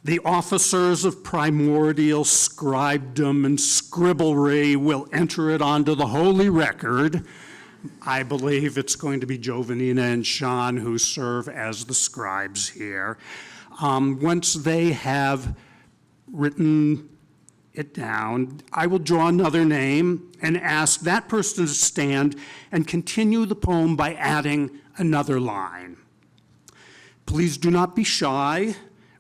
Speaker 6: The officers of primordial scribedom and scribblery will enter it onto the holy record. I believe it's going to be Jovanina and Sean who serve as the scribes here. Once they have written it down, I will draw another name and ask that person to stand and continue the poem by adding another line. Please do not be shy.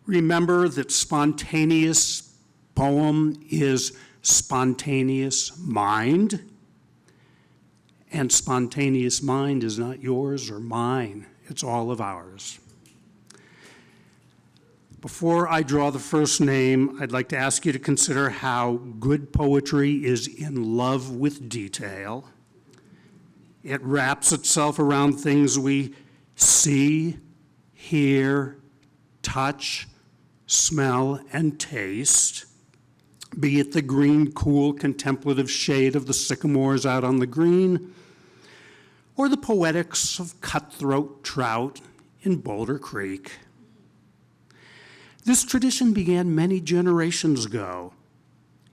Speaker 6: Remember that spontaneous poem is spontaneous mind, and spontaneous mind is not yours or mine. It's all of ours. Before I draw the first name, I'd like to ask you to consider how good poetry is in love with detail. It wraps itself around things we see, hear, touch, smell, and taste, be it the green, cool, contemplative shade of the sycamores out on the green, or the poetics of cutthroat trout in Boulder Creek. This tradition began many generations ago.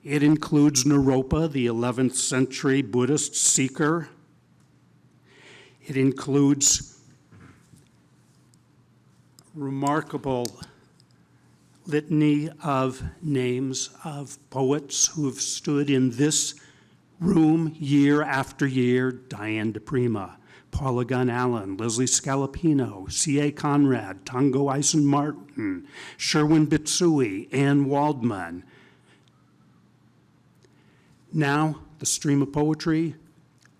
Speaker 6: It includes Naropa, the 11th century Buddhist seeker. It includes remarkable litany of names of poets who have stood in this room year after year: Diane DePrima, Paula Gunn Allen, Leslie Scalapino, C.A. Conrad, Tango Eisen Martin, Sherwin Bitsui, Ann Waldman. Now the stream of poetry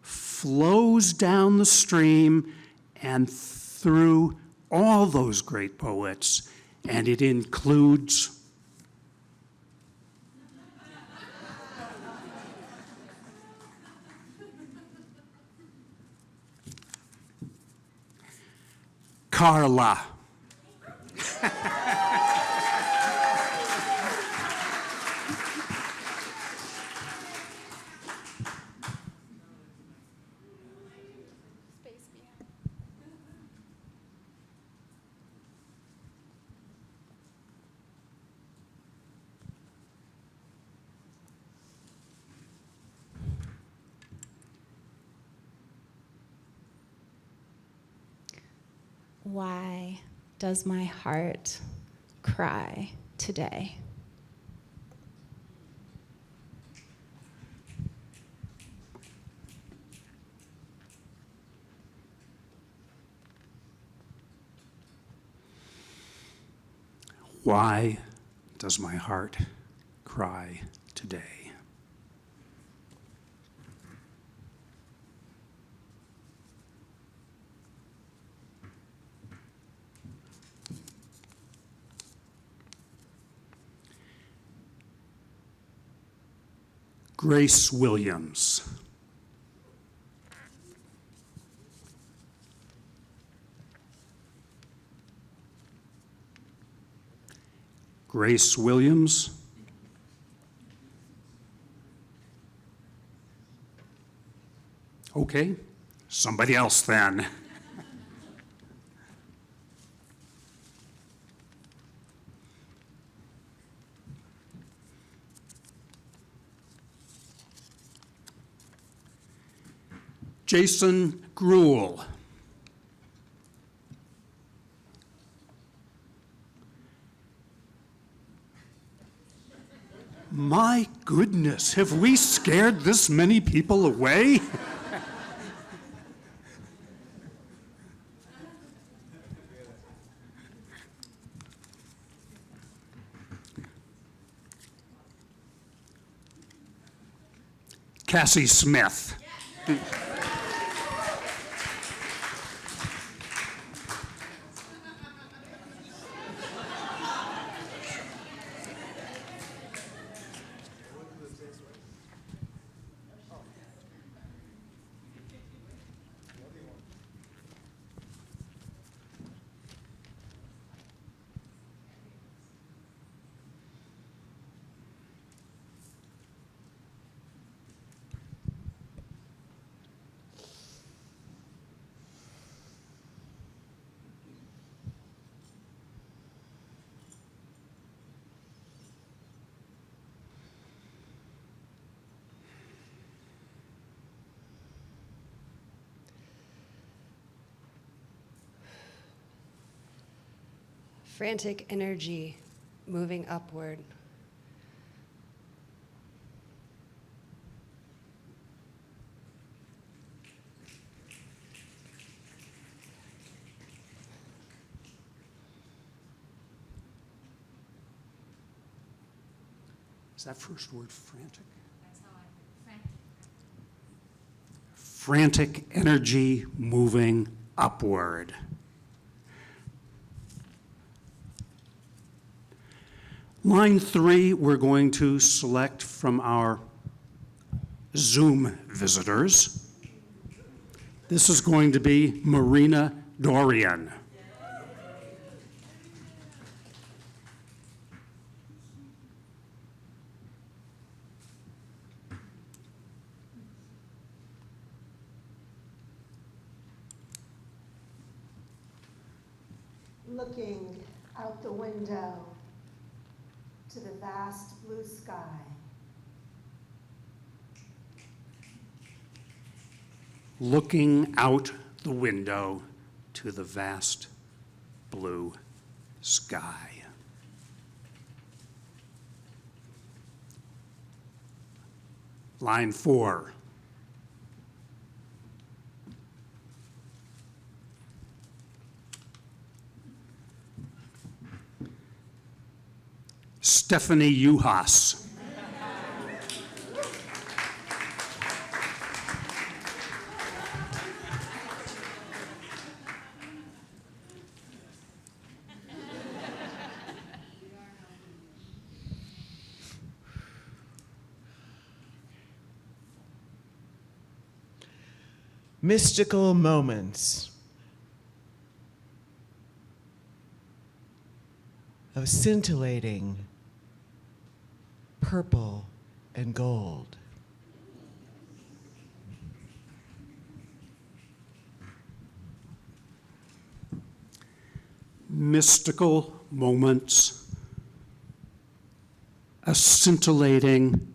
Speaker 6: flows down the stream and through all those great poets, and it includes Carla.
Speaker 7: Why does my heart cry today?
Speaker 6: Why does my heart cry today? Grace Williams. Grace Williams. Okay, somebody else then. Jason Gruel. My goodness, have we scared this many people away? Cassie Smith.
Speaker 8: frantic energy moving upward.
Speaker 6: Is that first word frantic? That's how frantic energy moving upward. Line 3, we're going to select from our Zoom visitors. This is going to be Marina Dorian.
Speaker 9: Looking out the window to the vast blue sky.
Speaker 6: Looking out the window to the vast blue sky. Line 4. Stephanie Uhas.
Speaker 10: Mystical moments of scintillating purple and gold.
Speaker 6: Mystical moments, a scintillating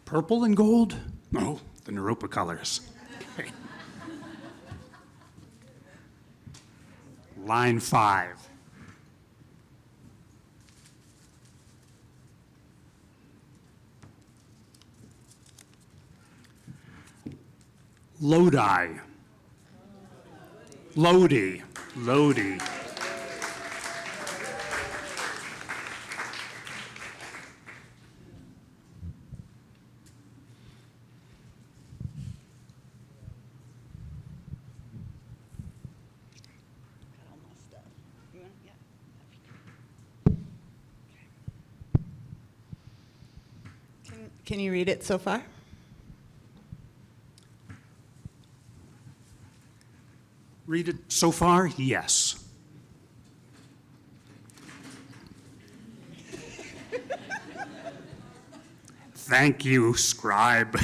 Speaker 6: purple and gold? No, the Naropa colors. Okay. Line 5. Lodi. Lodi. Lodi.
Speaker 10: Can you read it so far?
Speaker 6: Read it so far? Yes. Thank you, scribe.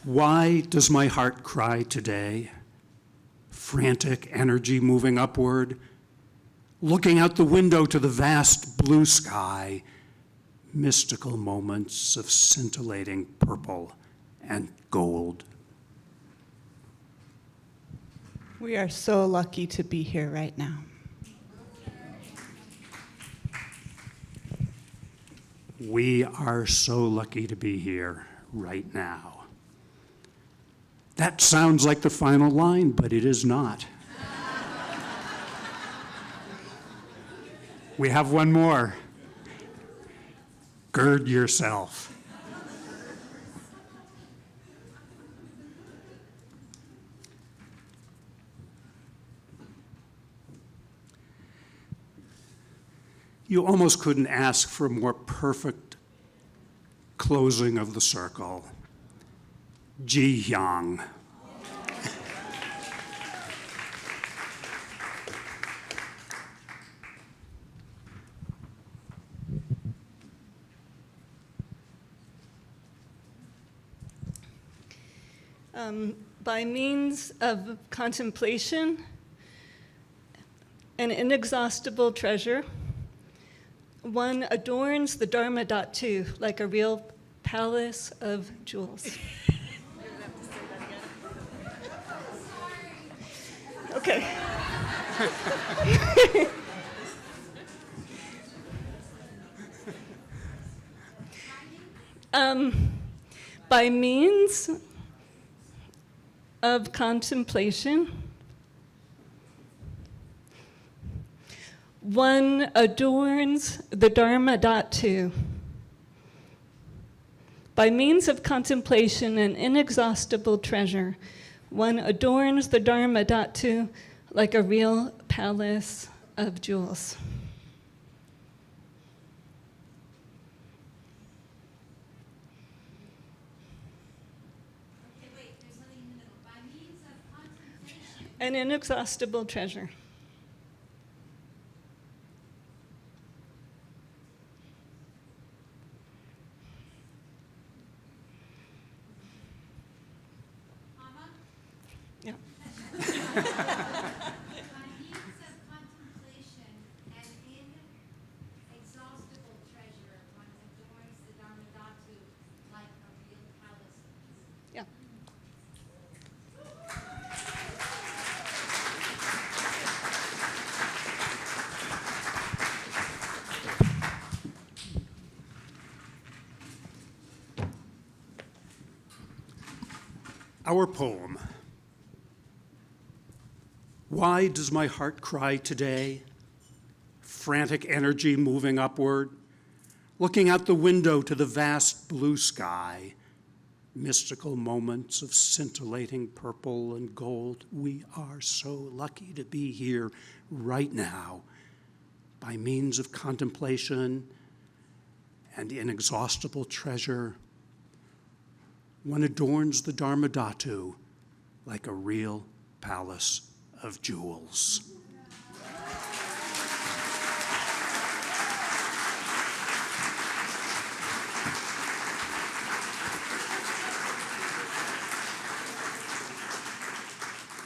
Speaker 6: Why does my heart cry today? Frantic energy moving upward, looking out the window to the vast blue sky, mystical moments of scintillating purple and gold.
Speaker 10: We are so lucky to be here right now.
Speaker 6: We are so lucky to be here right now. That sounds like the final line, but it is not. We have one more. Gird yourself. You almost couldn't ask for a more perfect closing of the circle. Ji Hyang.
Speaker 2: By means of contemplation, an inexhaustible treasure, one adorns the Dharma Dhatu like a real palace of jewels. Okay. By means of contemplation, one adorns the Dharma Dhatu. By means of contemplation and inexhaustible treasure, one adorns the Dharma Dhatu like a real palace of jewels. An inexhaustible treasure. Yeah.
Speaker 11: By means of contemplation and inexhaustible treasure, one adorns the Dharma Dhatu like a real palace.
Speaker 2: Yeah.
Speaker 6: Our poem. Why does my heart cry today? Frantic energy moving upward, looking out the window to the vast blue sky, mystical moments of scintillating purple and gold. We are so lucky to be here right now by means of contemplation and inexhaustible treasure. One adorns the Dharma Dhatu like a real palace of jewels.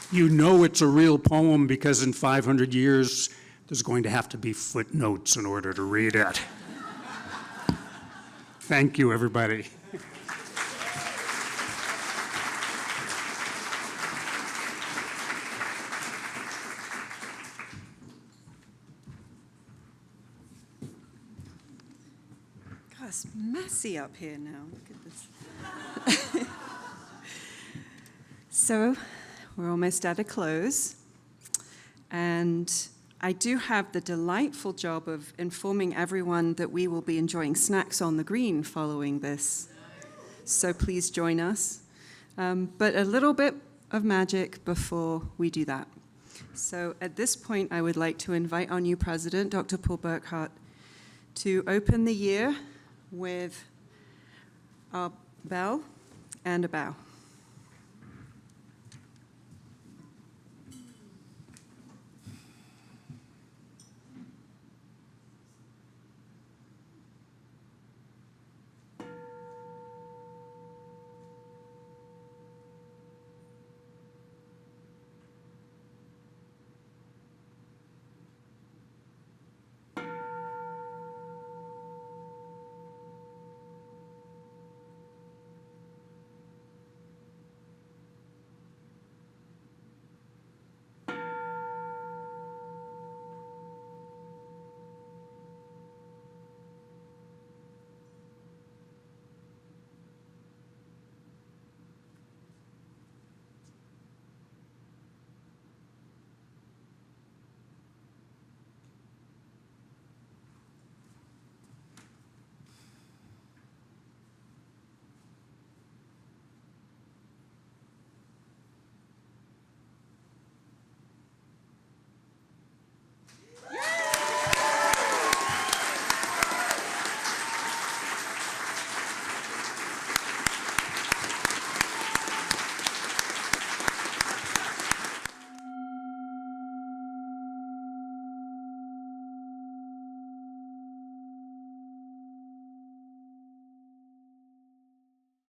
Speaker 6: You know it's a real poem because in 500 years, there's going to have to be footnotes in order to read it. Thank you, everybody.
Speaker 1: God, it's messy up here now. Look at this. So, we're almost at a close. And I do have the delightful job of informing everyone that we will be enjoying snacks on the green following this. So please join us. But a little bit of magic before we do that. So at this point, I would like to invite our new president, Dr. Paul Burkhart, to open the year with a bell and a bow.